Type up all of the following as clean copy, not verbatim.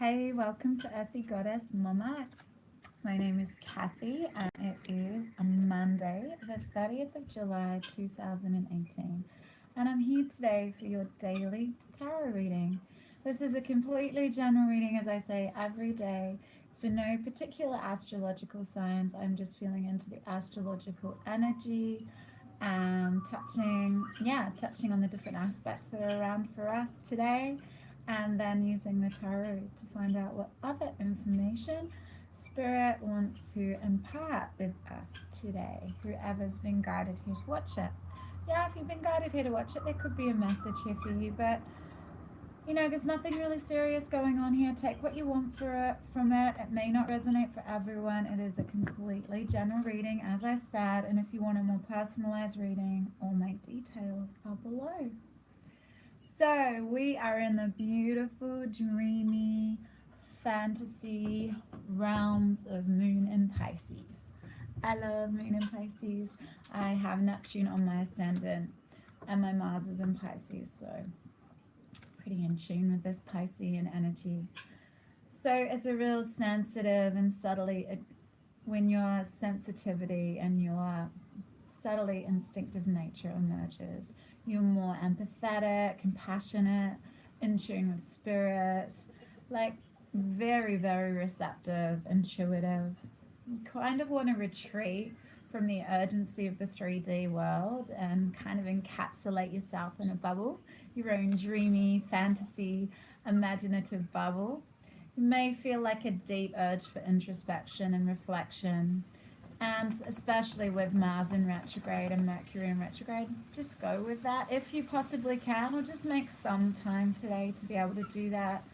Hey, welcome to Earthy Goddess Mumma. My name is Kathy and it is a Monday, the 30th of July 2018. And I'm here today for your daily tarot reading. This is a completely general reading, as I say, every day. It's for no particular astrological signs. I'm just feeling into the astrological energy, touching on the different aspects that are around for us today, and then using the tarot to find out what other information Spirit wants to impart with us today. Whoever's been guided here to watch it. Yeah, if you've been guided here to watch it, there could be a message here for you, but there's nothing really serious going on here. Take what you want from it. It may not resonate for everyone. It is a completely general reading, as I said, and if you want a more personalized reading, all my details are below. So we are in the beautiful, dreamy, fantasy realms of Moon in Pisces. I love Moon in Pisces. I have Neptune on my ascendant, and my Mars is in Pisces, so pretty in tune with this Piscean energy. So it's a real sensitive and when your sensitivity and your subtly instinctive nature emerges, you're more empathetic, compassionate, in tune with spirit, like very, very receptive, intuitive. You kind of want to retreat from the urgency of the 3D world and kind of encapsulate yourself in a bubble, your own dreamy, fantasy, imaginative bubble. You may feel like a deep urge for introspection and reflection, and especially with Mars in retrograde and Mercury in retrograde, just go with that if you possibly can, or just make some time today to be able to do that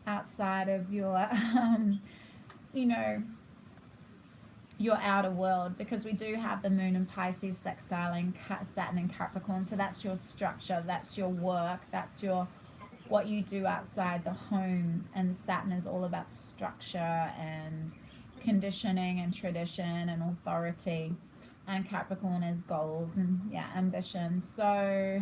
outside of your, your outer world, because we do have the Moon in Pisces sextiling Saturn in Capricorn, so that's your structure, that's your work, that's what you do outside the home, and Saturn is all about structure and conditioning and tradition and authority, and Capricorn is goals and ambition. So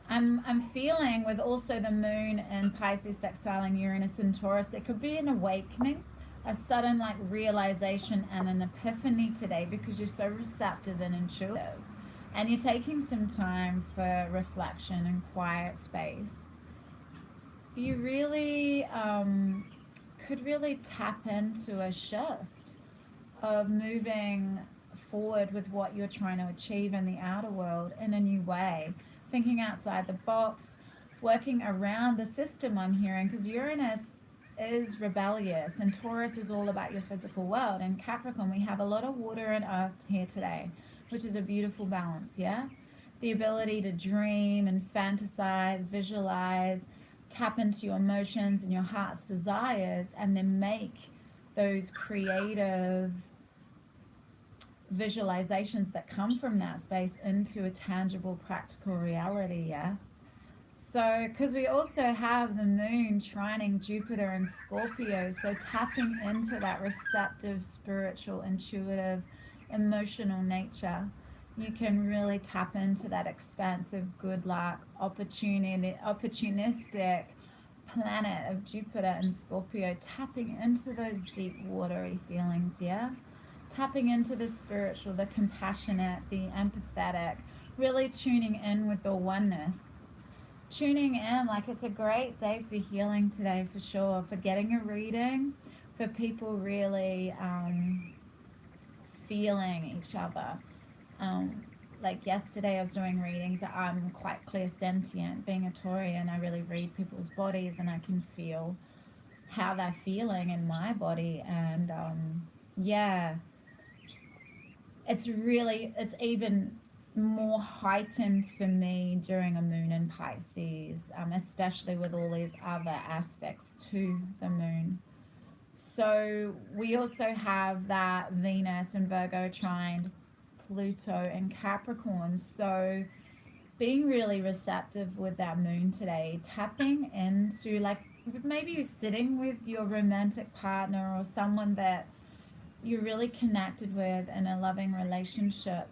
I'm feeling, with also the Moon in Pisces sextiling Uranus and Taurus, there could be an awakening, a sudden realization and an epiphany today, because you're so receptive and intuitive and you're taking some time for reflection and quiet space. You really could really tap into a shift of moving forward with what you're trying to achieve in the outer world in a new way, thinking outside the box, working around the system, I'm hearing, because Uranus is rebellious and Taurus is all about your physical world, and Capricorn, we have a lot of water and earth here today, which is a beautiful balance. The ability to dream and fantasize, visualize, tap into your emotions and your heart's desires, and then make those creative visualizations that come from that space into a tangible, practical reality. So, because we also have the Moon trining Jupiter and Scorpio, so tapping into that receptive, spiritual, intuitive, emotional nature, you can really tap into that expansive, good luck, opportunistic planet of Jupiter and Scorpio, tapping into those deep, watery feelings, tapping into the spiritual, the compassionate, the empathetic, really tuning in with the oneness. Tuning in, it's a great day for healing today, for sure, for getting a reading, for people really feeling each other. Like yesterday I was doing readings. I'm quite clairsentient, being a Taurian. I really read people's bodies and I can feel how they're feeling in my body, and it's even more heightened for me during a Moon in Pisces, especially with all these other aspects to the Moon. So we also have that Venus and Virgo trined Pluto and Capricorn, so being really receptive with that Moon today, tapping into, maybe you're sitting with your romantic partner or someone that you're really connected with in a loving relationship,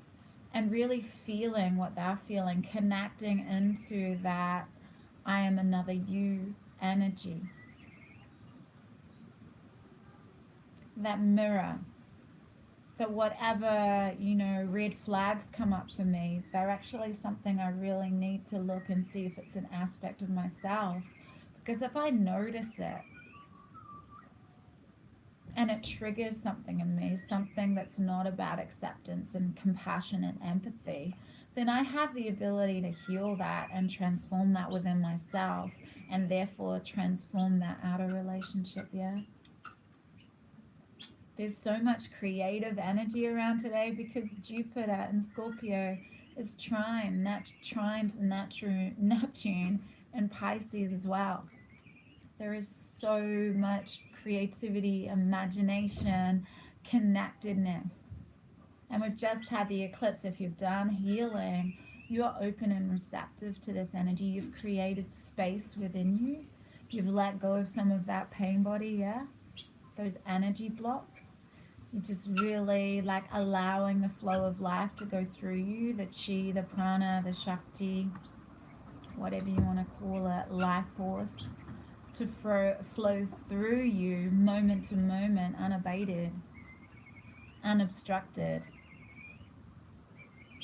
and really feeling what they're feeling, connecting into that I am another you energy, that mirror, that whatever, you know, red flags come up for me, they're actually something I really need to look and see if it's an aspect of myself. Because if I notice it and it triggers something in me, something that's not about acceptance and compassion and empathy, then I have the ability to heal that and transform that within myself, and therefore transform that outer relationship. Yeah. There's so much creative energy around today because Jupiter in Scorpio is trine to Neptune and Pisces as well. There is so much creativity, imagination, connectedness. And we've just had the eclipse. If you've done healing, you are open and receptive to this energy. You've created space within you. You've let go of some of that pain body, yeah? Those energy blocks. You're just really like allowing the flow of life to go through you, the chi, the prana, the shakti, whatever you want to call it, life force, to flow through you moment to moment, unabated, unobstructed.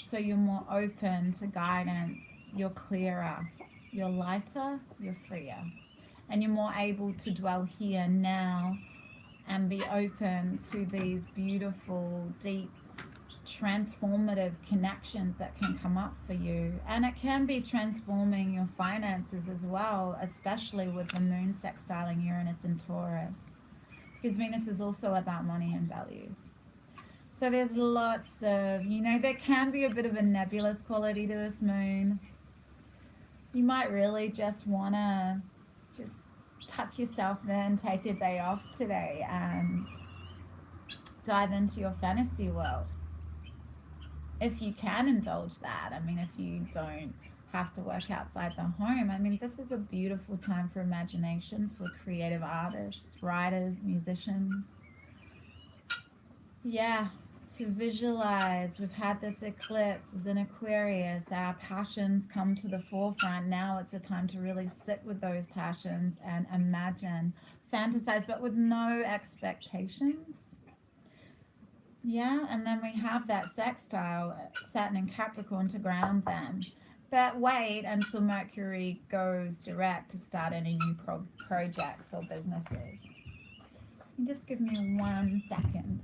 So you're more open to guidance, you're clearer, you're lighter, you're freer, and you're more able to dwell here now and be open to these beautiful, deep, transformative connections that can come up for you. And it can be transforming your finances as well, especially with the moon sextiling Uranus and Taurus, because Venus is also about money and values. So there's lots of, you know, there can be a bit of a nebulous quality to this moon. You might really just want to just tuck yourself in, take a day off today and dive into your fantasy world. If you can indulge that. I mean, if you don't have to work outside the home. I mean, this is a beautiful time for imagination, for creative artists, writers, musicians. Yeah. To visualize. We've had this eclipse as in Aquarius. Our passions come to the forefront. Now it's a time to really sit with those passions and imagine, fantasize, but with no expectations. Yeah, and then we have that sextile, Saturn and Capricorn, to ground them. But wait until Mercury goes direct to start any new projects or businesses. Just give me 1 second.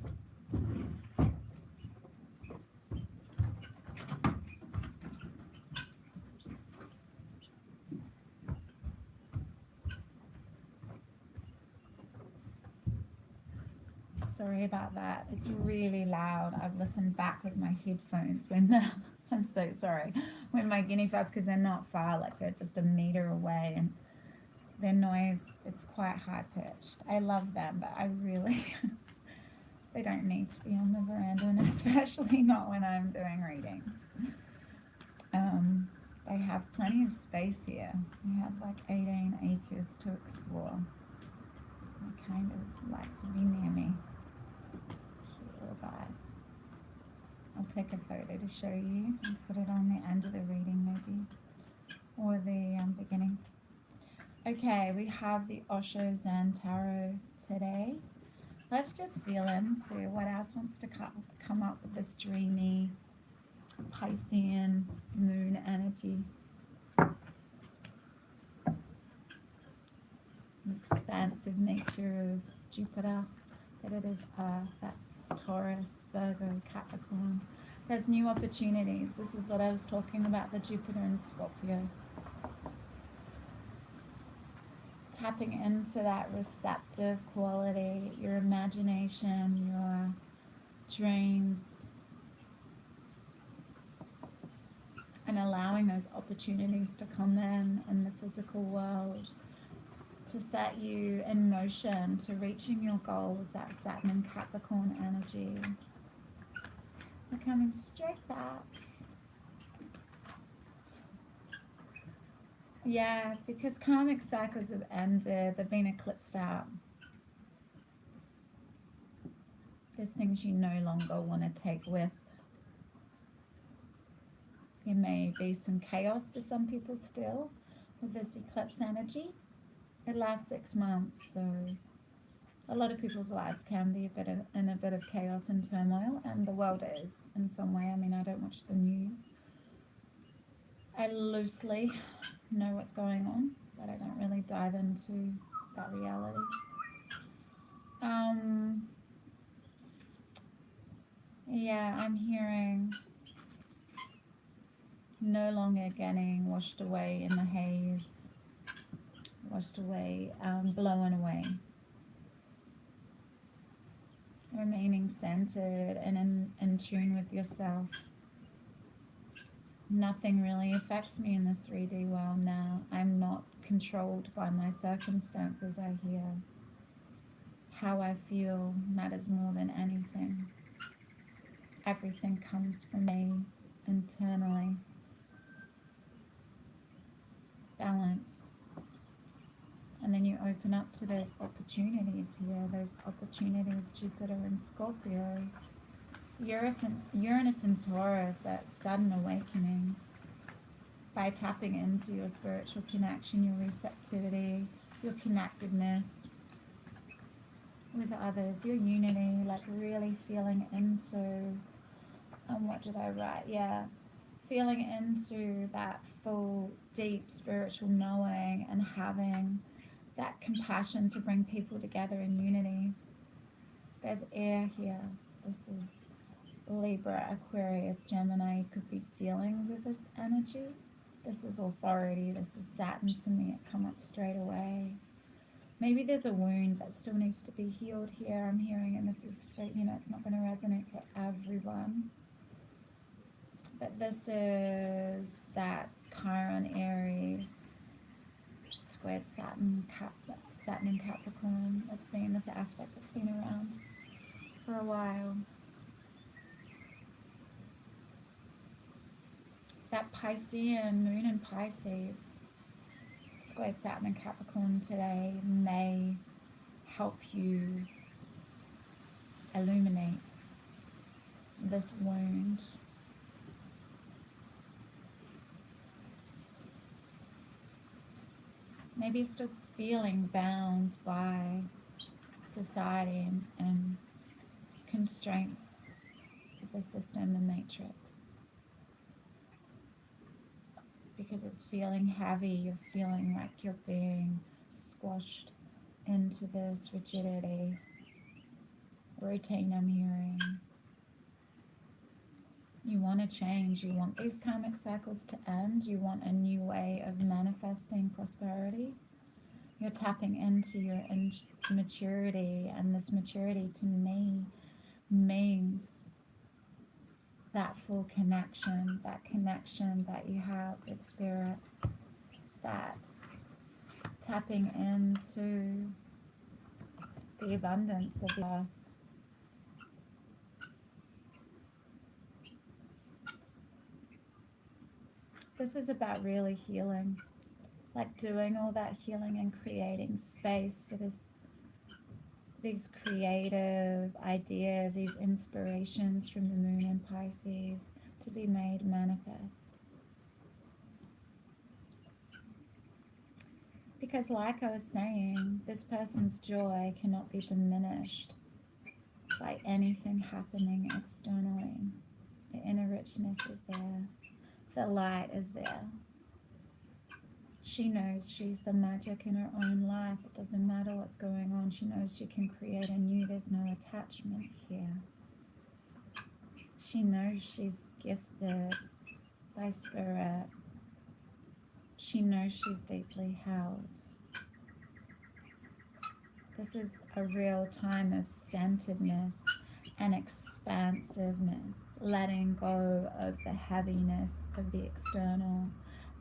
Sorry about that. It's really loud. I've listened back with my headphones I'm so sorry, when my guinea fowls, because they're not far, like they're just a meter away, and their noise, it's quite high pitched. I love them, but I really, they don't need to be on the veranda, and especially not when I'm doing readings. They have plenty of space here. We have like 18 acres to explore. They kind of like to be near me. Guys, I'll take a photo to show you and put it on the end of the reading maybe, or the beginning. Okay, we have the Osho Zen Tarot today. Let's just feel into what else wants to come up with this dreamy Piscean moon energy. The expansive nature of Jupiter. That it is Earth, that's Taurus, Virgo, Capricorn. There's new opportunities. This is what I was talking about, the Jupiter and Scorpio. Tapping into that receptive quality, your imagination, your dreams, and allowing those opportunities to come in the physical world, to set you in motion to reaching your goals, that Saturn and Capricorn energy. We're coming straight back. Yeah, because karmic cycles have ended, they've been eclipsed out. There's things you no longer want to take with. There may be some chaos for some people still with this eclipse energy. it lasts 6 months, so a lot of people's lives can be in a bit of chaos and turmoil, and the world is in some way. I mean, I don't watch the news. I loosely know what's going on, but I don't really dive into that reality. Yeah, I'm hearing no longer getting washed away in the haze, washed away, blown away. Remaining centered and in tune with yourself. Nothing really affects me in this 3D world now. I'm not controlled by my circumstances, I hear. How I feel matters more than anything. Everything comes from me internally. Balance. And then you open up to those opportunities here, those opportunities, Jupiter and Scorpio. Uranus and Taurus, that sudden awakening by tapping into your spiritual connection, your receptivity, your connectedness with others, your unity, like really feeling into, what did I write? Yeah, feeling into that full, deep spiritual knowing and having that compassion to bring people together in unity. There's air here. This is Libra, Aquarius, Gemini. You could be dealing with this energy. This is authority. This is Saturn to me. It come up straight away. Maybe there's a wound that still needs to be healed here, I'm hearing, and this is, it's not going to resonate for everyone. But this is that Chiron, Aries, squared Saturn in Capricorn. That's been this aspect that's been around for a while. That Piscean moon in Pisces, squared Saturn in Capricorn today, may help you illuminate this wound. Maybe still feeling bound by society and constraints of the system, the matrix. Because it's feeling heavy, you're feeling like you're being squashed into this rigidity, routine, I'm hearing. You want to change, you want these karmic cycles to end, you want a new way of manifesting prosperity. You're tapping into your maturity, and this maturity to me means that full connection, that you have with spirit, that's tapping into the abundance of the earth. This is about really healing, like doing all that healing and creating space for these creative ideas, these inspirations from the moon in Pisces to be made manifest. Because like I was saying, this person's joy cannot be diminished by anything happening externally. The inner richness is there. The light is there. She knows she's the magic in her own life. It doesn't matter what's going on. She knows she can create anew. There's no attachment here. She knows she's gifted by spirit. She knows she's deeply held. This is a real time of centeredness and expansiveness, letting go of the heaviness of the external,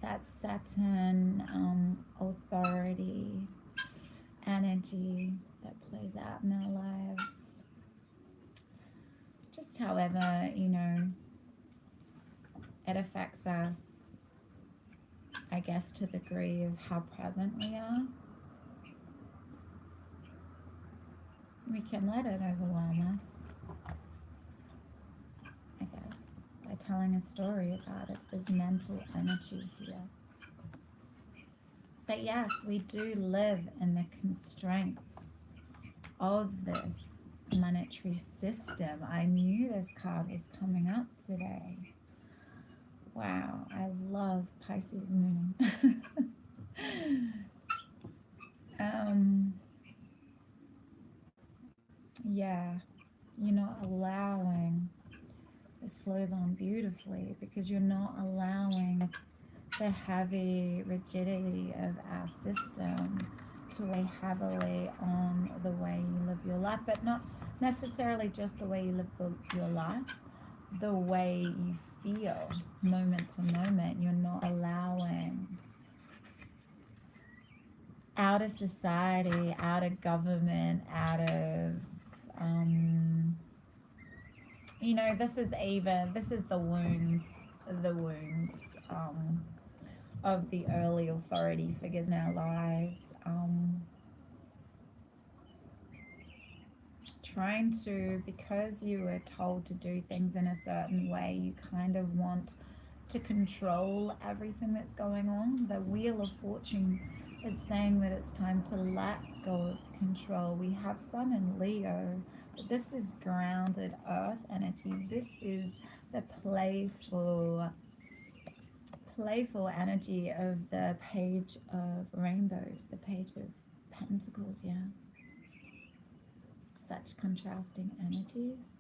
that Saturn authority energy that plays out in our lives. Just however, it affects us, I guess, to the degree of how present we are. We can let it overwhelm us, I guess, by telling a story about it. There's mental energy here. that yes, we do live in the constraints of this monetary system. I knew this card was coming up today. Wow, I love Pisces moon. Yeah, you're not allowing, this flows on beautifully because you're not allowing the heavy rigidity of our system to weigh heavily on the way you live your life, but not necessarily just the way you live your life, the way you feel moment to moment. You're not allowing out of society, out of government, out of you know, this is the wounds of the early authority figures in our lives, trying to, because you were told to do things in a certain way, you kind of want to control everything that's going on. The Wheel of Fortune is saying that it's time to let go of control. We have Sun in Leo, but this is grounded earth energy. This is the playful energy of the Page of Rainbows, the Page of Pentacles, yeah. Such contrasting energies.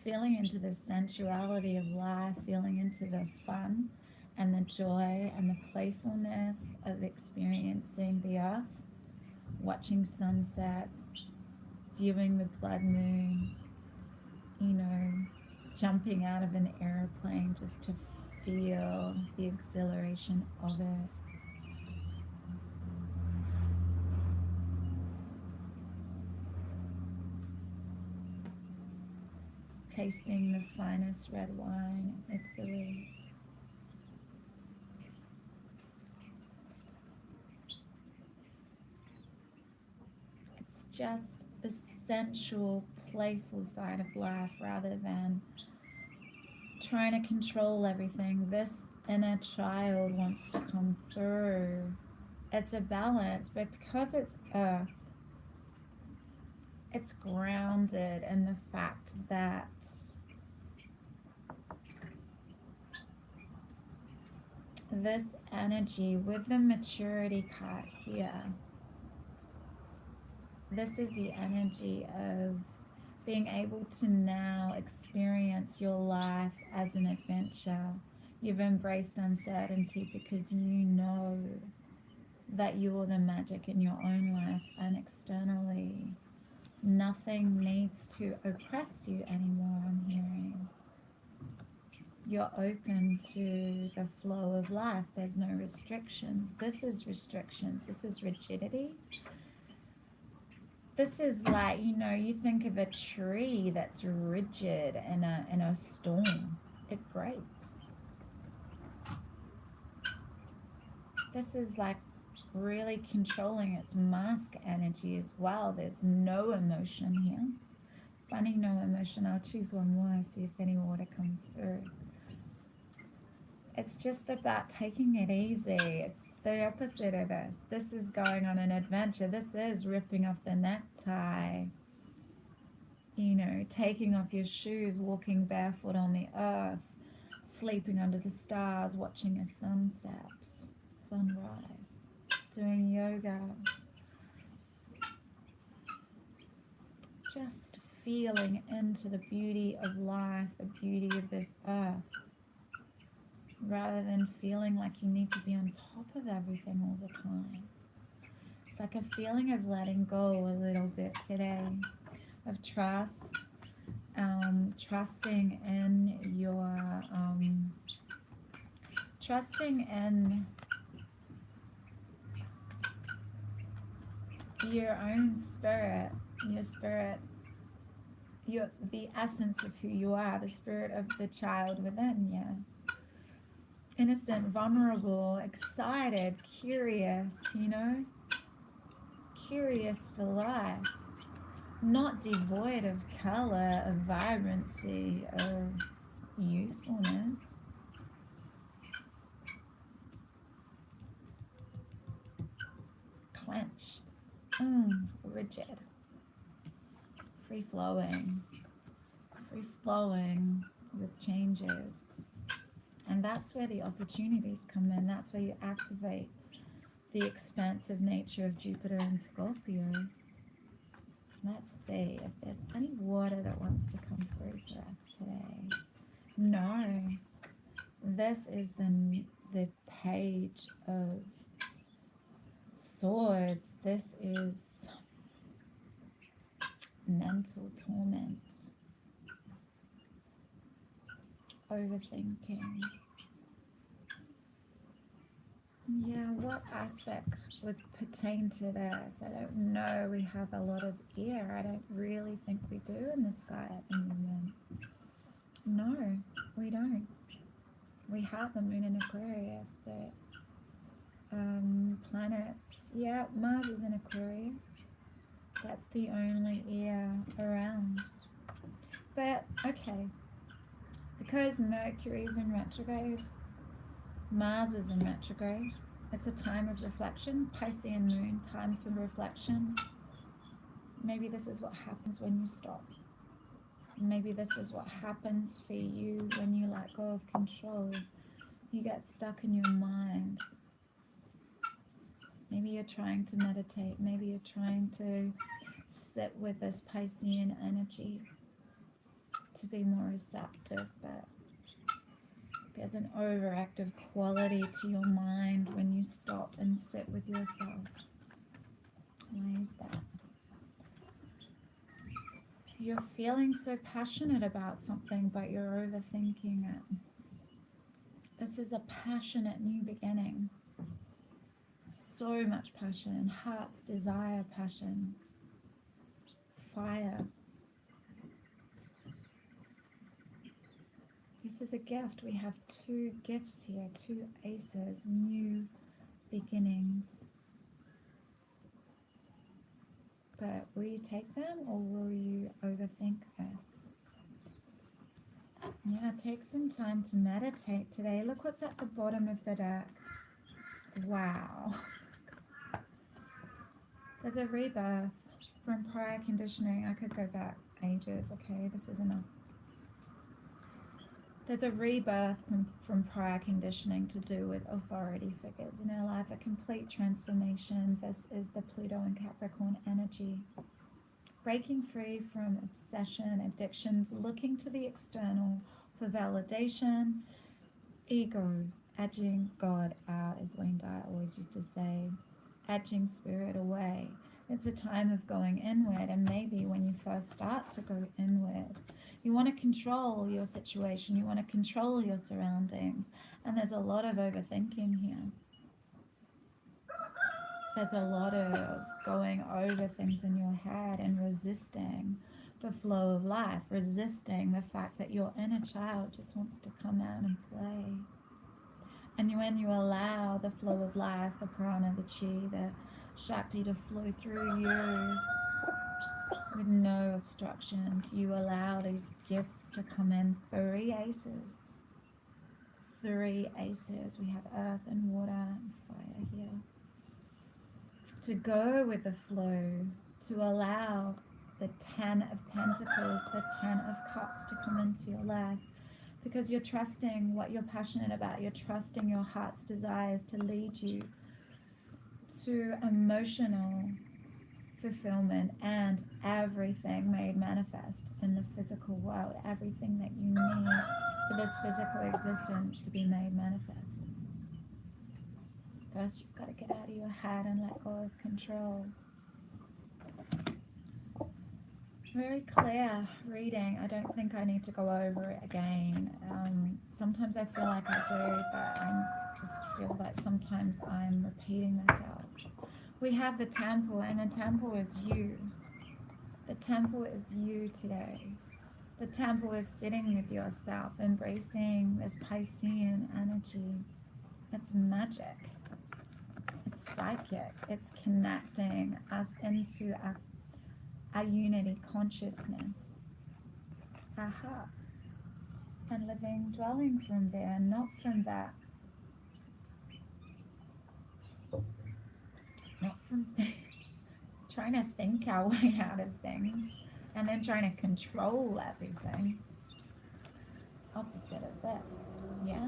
Feeling into the sensuality of life, feeling into the fun and the joy and the playfulness of experiencing the earth, watching sunsets, viewing the blood moon, you know, jumping out of an airplane just to feel the exhilaration of it. Tasting the finest red wine in Italy. It's just the sensual, playful side of life rather than trying to control everything. This inner child wants to come through. It's a balance, but because it's earth, it's grounded in the fact that this energy with the maturity card here, this is the energy of being able to now experience your life as an adventure. You've embraced uncertainty because you know that you are the magic in your own life, and externally nothing needs to oppress you anymore, I'm hearing. You're open to the flow of life. There's no restrictions. This is restrictions. This is rigidity. This is like, you know, you think of a tree that's rigid in a storm. It breaks. This is like really controlling its mask energy as well. There's no emotion here. Funny, no emotion. I'll choose one more, see if any water comes through. It's just about taking it easy. It's the opposite of this. This is going on an adventure. This is ripping off the necktie, you know, taking off your shoes, walking barefoot on the earth, sleeping under the stars, watching a sunset, sunrise, doing yoga. Just feeling into the beauty of life, the beauty of this earth, rather than feeling like you need to be on top of everything all the time. It's like a feeling of letting go a little bit today, of trust, trusting in your, trusting in your own spirit, the essence of who you are, the spirit of the child within you. Innocent, vulnerable, excited, curious, you know, curious for life, not devoid of color, of vibrancy, of youthfulness. clenched, rigid, free-flowing with changes. And that's where the opportunities come in. That's where you activate the expansive nature of Jupiter and Scorpio. Let's see if there's any water that wants to come through for us today. No. This is the Page of Swords. This is mental torment. Overthinking. Yeah, what aspect would pertain to this? I don't know. We have a lot of air. I don't really think we do in the sky at the moment. No, we don't. We have the moon in Aquarius, but planets, yeah, Mars is in Aquarius. That's the only air around. But, okay. Because Mercury is in retrograde, Mars is in retrograde, it's a time of reflection, Piscean moon, time for reflection. Maybe this is what happens when you stop. Maybe this is what happens for you when you let go of control. You get stuck in your mind. Maybe you're trying to meditate. Maybe you're trying to sit with this Piscean energy to be more receptive, but there's an overactive quality to your mind when you stop and sit with yourself. Why is that? You're feeling so passionate about something, but you're overthinking it. This is a passionate new beginning. So much passion, heart's desire, passion, fire. This is a gift. We have two gifts here, two aces, new beginnings. But will you take them or will you overthink this? Yeah, take some time to meditate today. Look what's at the bottom of the deck. Wow. There's a rebirth from prior conditioning. I could go back ages. Okay, this is enough. There's a rebirth from prior conditioning to do with authority figures in our life, a complete transformation. This is the Pluto and Capricorn energy. Breaking free from obsession, addictions, looking to the external for validation, ego, edging God out, as Wayne Dyer always used to say, edging spirit away. It's a time of going inward, and maybe when you first start to go inward, you want to control your situation, you want to control your surroundings, and there's a lot of overthinking here. There's a lot of going over things in your head and resisting the flow of life, resisting the fact that your inner child just wants to come out and play. And when you allow the flow of life, the prana, the chi, the Shakti to flow through you with no obstructions, you allow these gifts to come in. Three aces. We have earth and water and fire here. To go with the flow, to allow the 10 of Pentacles, the 10 of Cups to come into your life, because you're trusting what you're passionate about. You're trusting your heart's desires to lead you to emotional fulfillment and everything made manifest in the physical world, everything that you need for this physical existence to be made manifest. First, you've got to get out of your head and let go of control. Very clear reading. I don't think I need to go over it again. Sometimes I feel like I do, but I just feel that sometimes I'm repeating myself. We have the temple, and the temple is you. The temple is you today. The temple is sitting with yourself, embracing this Piscean energy. It's magic. It's psychic. It's connecting us into our unity consciousness, our hearts, and living, dwelling from there, not from that. Not from trying to think our way out of things and then trying to control everything. Opposite of this, yeah?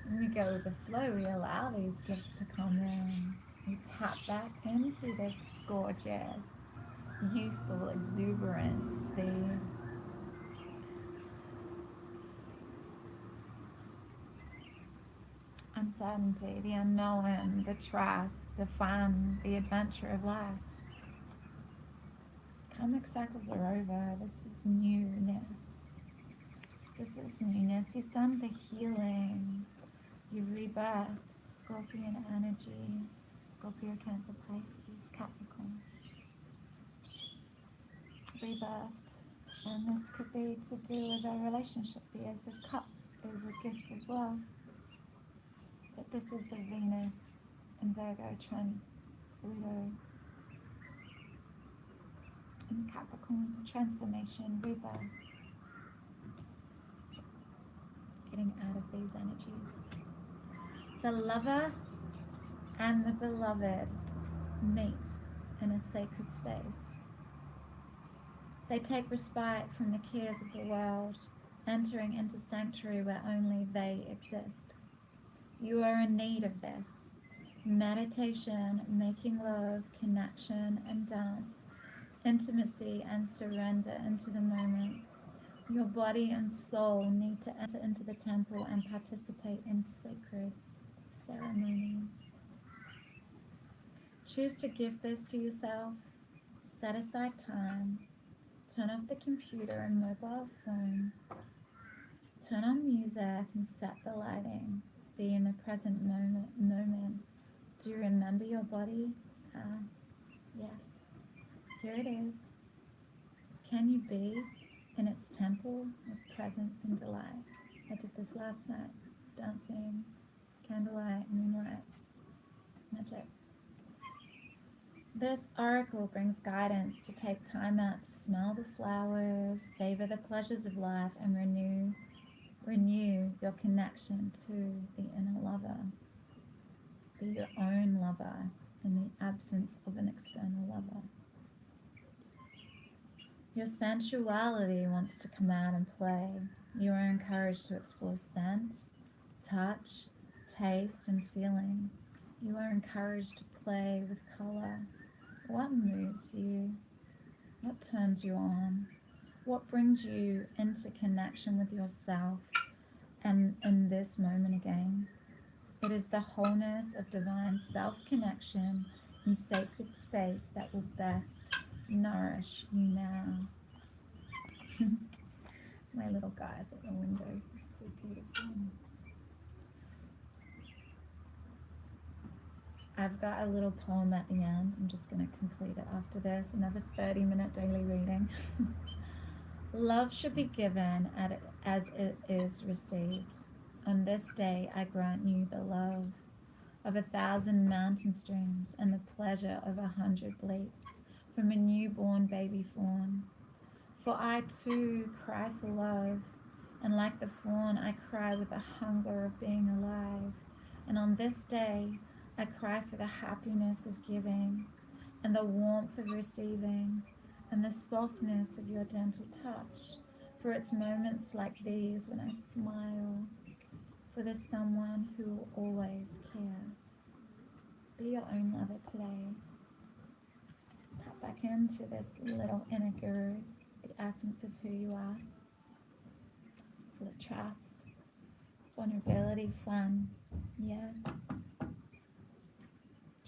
When we go with the flow, we allow these gifts to come in. We tap back into this gorgeous, youthful exuberance, the uncertainty, the unknown, the trust, the fun, the adventure of life. Karmic cycles are over. This is newness. This is newness. You've done the healing. You've rebirthed. Scorpion energy. Scorpio, Cancer, Pisces, Capricorn. Rebirthed. And this could be to do with a relationship. The Ace of Cups is a gift of love. But this is the Venus in Virgo, Pluto in Capricorn, transformation, rebirth. Getting out of these energies. The lover and the beloved meet in a sacred space. They take respite from the cares of the world, entering into sanctuary where only they exist. You are in need of this. Meditation, making love, connection and dance, intimacy and surrender into the moment. Your body and soul need to enter into the temple and participate in sacred ceremony. Choose to give this to yourself. Set aside time. Turn off the computer and mobile phone. Turn on music and set the lighting. Be in the present moment. Do you remember your body? Yes. Here it is. Can you be in its temple of presence and delight? I did this last night. Dancing, candlelight, moonlight, magic. This oracle brings guidance to take time out to smell the flowers, savor the pleasures of life, and renew your connection to the inner lover. Be your own lover in the absence of an external lover. Your sensuality wants to come out and play. You are encouraged to explore scent, touch, taste, and feeling. You are encouraged to play with color. What moves you? What turns you on? What brings you into connection with yourself and in this moment again? It is the wholeness of divine self-connection in sacred space that will best nourish you now. My little guys at the window, so beautiful. I've got a little poem at the end. I'm just going to complete it after this. Another 30-minute daily reading. Love should be given as it is received. On this day, I grant you the love of 1,000 mountain streams and the pleasure of 100 bleats from a newborn baby fawn. For I too cry for love, and like the fawn, I cry with the hunger of being alive. And on this day, I cry for the happiness of giving, and the warmth of receiving, and the softness of your gentle touch. For it's moments like these when I smile, for there's someone who will always care. Be your own lover today. Tap back into this little inner guru, the essence of who you are. Full of trust, vulnerability, fun. Yeah.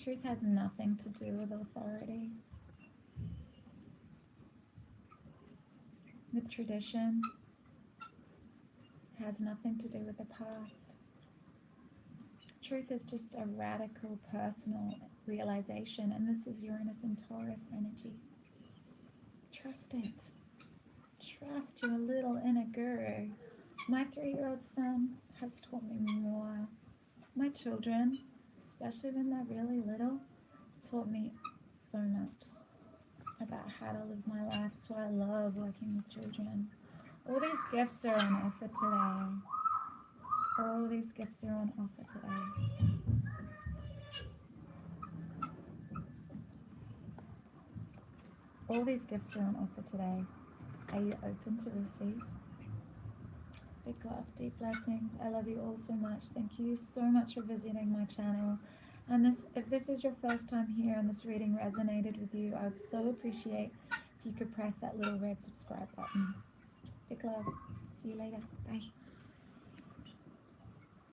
Truth has nothing to do with authority, with tradition. It has nothing to do with the past. Truth is just a radical personal realization, and this is Uranus and Taurus energy. Trust it. Trust your little inner guru. My 3-year-old son has taught me more. My children, especially when they're really little, taught me so much about how to live my life. That's why I love working with children. All these gifts are on offer today. All these gifts are on offer today. All these gifts are on offer today. Are you open to receive? Big love, deep blessings. I love you all so much. Thank you so much for visiting my channel. And if this is your first time here and this reading resonated with you, I would so appreciate if you could press that little red subscribe button. Big love. See you later. Bye.